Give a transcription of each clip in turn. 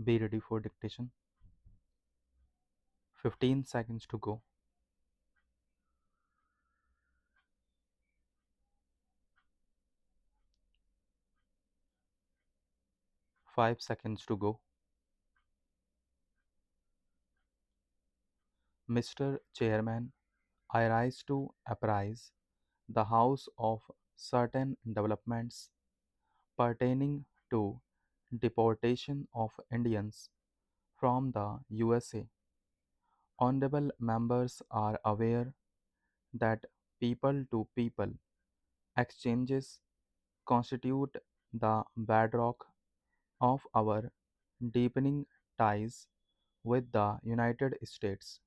Be ready for dictation. 15 seconds to go. 5 seconds to go. Mr. Chairman, I rise to apprise the House of certain developments pertaining to deportation of Indians from the USA. Honorable members are aware that people to people exchanges constitute the bedrock of our deepening ties with the United States.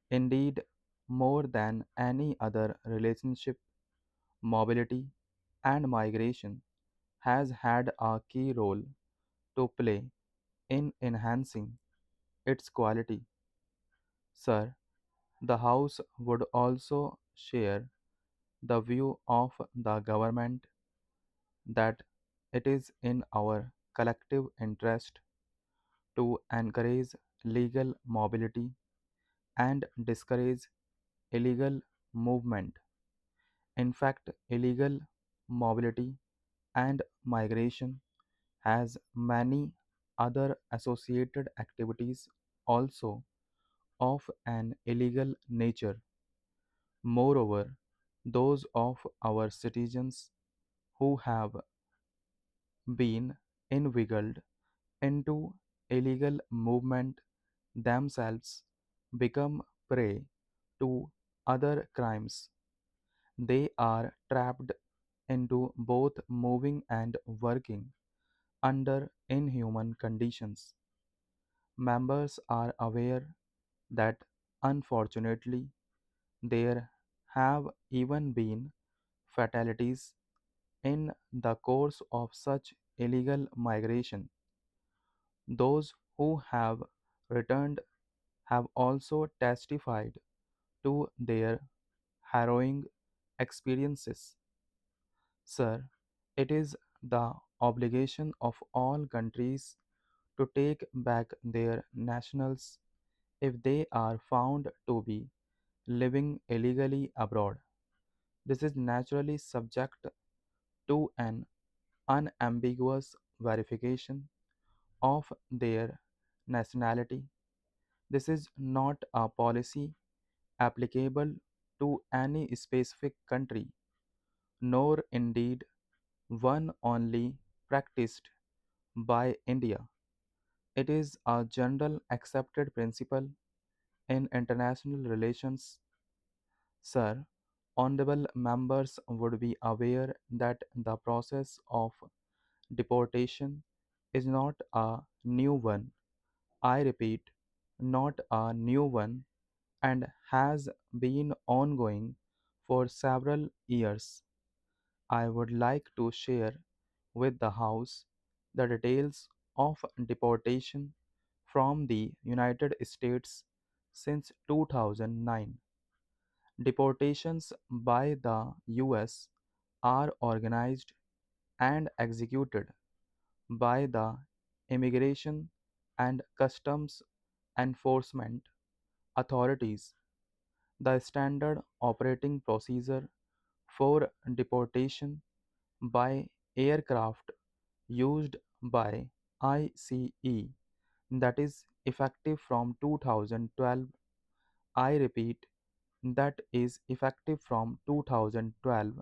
Indeed, more than any other relationship, mobility and migration has had a key role to play in enhancing its quality. Sir, the House would also share the view of the government that it is in our collective interest to encourage legal mobility and discourage illegal movement. In fact, illegal mobility and migration has many other associated activities also of an illegal nature. Moreover, those of our citizens who have been inveigled into illegal movement themselves become prey to other crimes. They are trapped into both moving and working under inhuman conditions. Members are aware that unfortunately there have even been fatalities in the course of such illegal migration. Those who have returned have also testified to their harrowing experiences. Sir, it is the obligation of all countries to take back their nationals if they are found to be living illegally abroad. This is naturally subject to an unambiguous verification of their nationality. This is not a policy applicable to any specific country, nor indeed one only practiced by India. It is a general accepted principle in international relations. Sir, honorable members would be aware that the process of deportation is not a new one. I repeat, not a new one, and has been ongoing for several years. I would like to share with the House the details of deportation from the United States since 2009. Deportations by the US are organized and executed by the Immigration and Customs Enforcement authorities. The standard operating procedure for deportation by aircraft used by ICE, that is effective from 2012. I repeat, that is effective from 2012,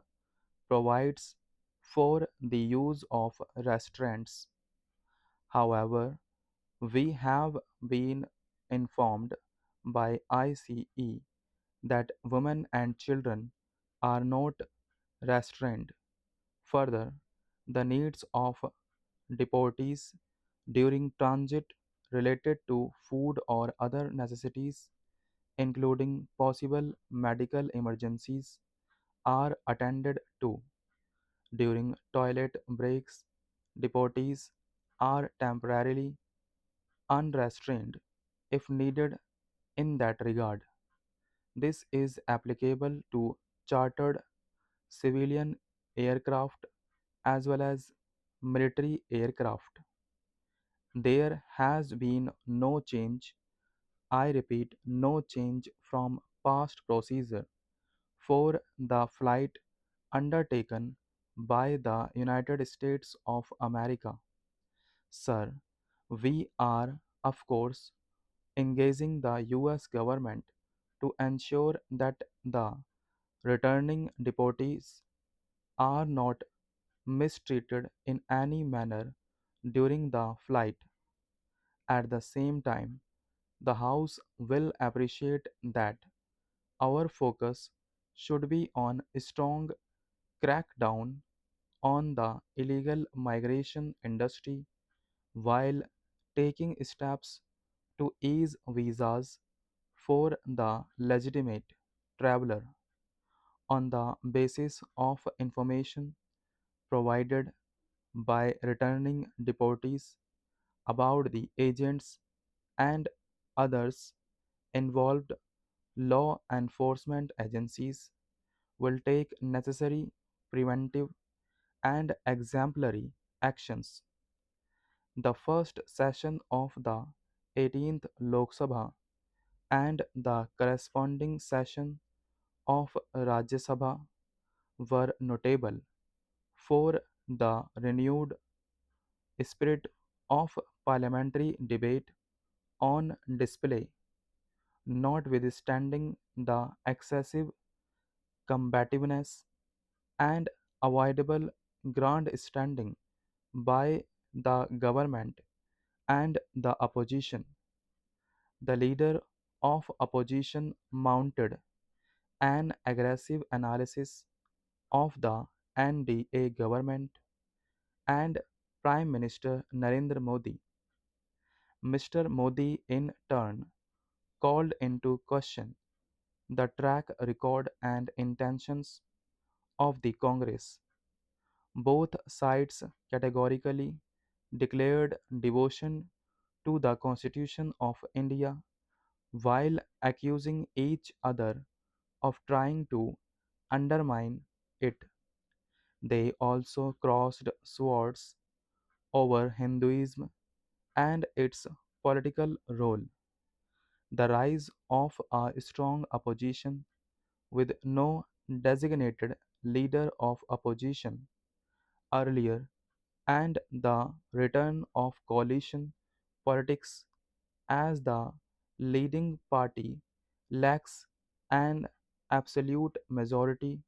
provides for the use of restraints. However, we have been informed by ICE that women and children are not restrained. Further, the needs of deportees during transit related to food or other necessities, including possible medical emergencies, are attended to. During toilet breaks, deportees are temporarily unrestrained if needed in that regard. This is applicable to chartered civilian aircraft as well as military aircraft. There has been no change, I repeat, no change from past procedure for the flight undertaken by the United States of America. Sir, we are, of course, engaging the US government to ensure that the returning deportees are not mistreated in any manner during the flight. At the same time, the House will appreciate that our focus should be on a strong crackdown on the illegal migration industry while taking steps to ease visas for the legitimate traveler on the basis of information provided by returning deportees about the agents and others involved. Law enforcement agencies will take necessary preventive and exemplary actions. The first session of the 18th Lok Sabha and the corresponding session of Rajya Sabha were notable for the renewed spirit of parliamentary debate on display, notwithstanding the excessive combativeness and avoidable grandstanding by the government and the opposition. The leader of opposition mounted an aggressive analysis of the NDA government and Prime Minister Narendra Modi. Mr. Modi, in turn, called into question the track record and intentions of the Congress. Both sides categorically declared devotion to the Constitution of India while accusing each other of trying to undermine it. They also crossed swords over Hinduism and its political role. The rise of a strong opposition with no designated leader of opposition earlier and the return of coalition politics as the leading party lacks an absolute majority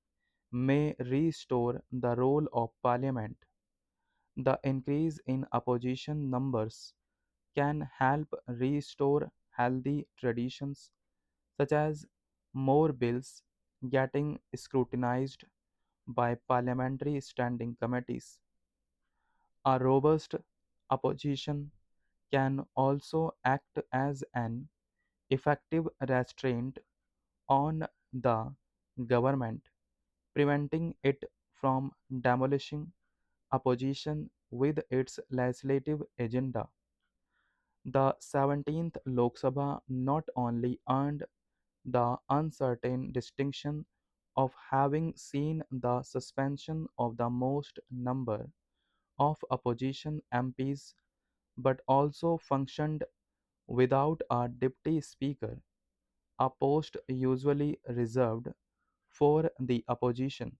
may restore the role of parliament. The increase in opposition numbers can help restore healthy traditions such as more bills getting scrutinized by parliamentary standing committees. A robust opposition can also act as an effective restraint on the government, preventing it from demolishing opposition with its legislative agenda. The 17th Lok Sabha not only earned the uncertain distinction of having seen the suspension of the most number of opposition MPs but also functioned without a deputy speaker, a post usually reserved for the opposition.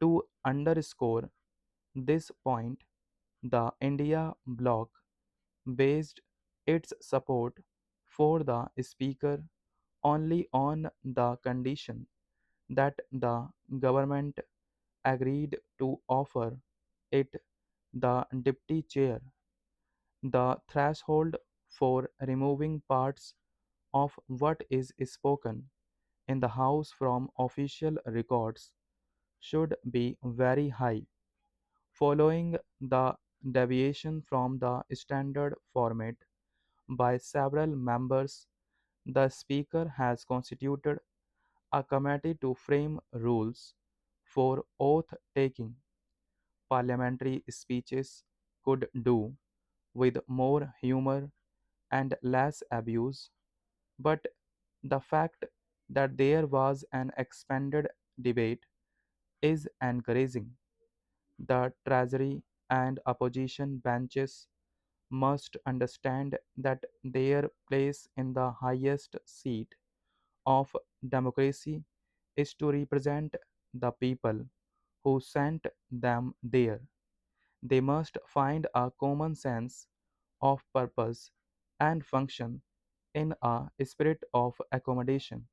To underscore this point, the India bloc based its support for the speaker only on the condition that the government agreed to offer it the deputy chair. The threshold for removing parts of what is spoken in the House from official records should be very high. Following the deviation from the standard format by several members, the Speaker has constituted a committee to frame rules for oath taking. Parliamentary speeches could do with more humor and less abuse, but the fact that there was an expanded debate is encouraging. The Treasury and opposition benches must understand that their place in the highest seat of democracy is to represent the people who sent them there. They must find a common sense of purpose and function in a spirit of accommodation.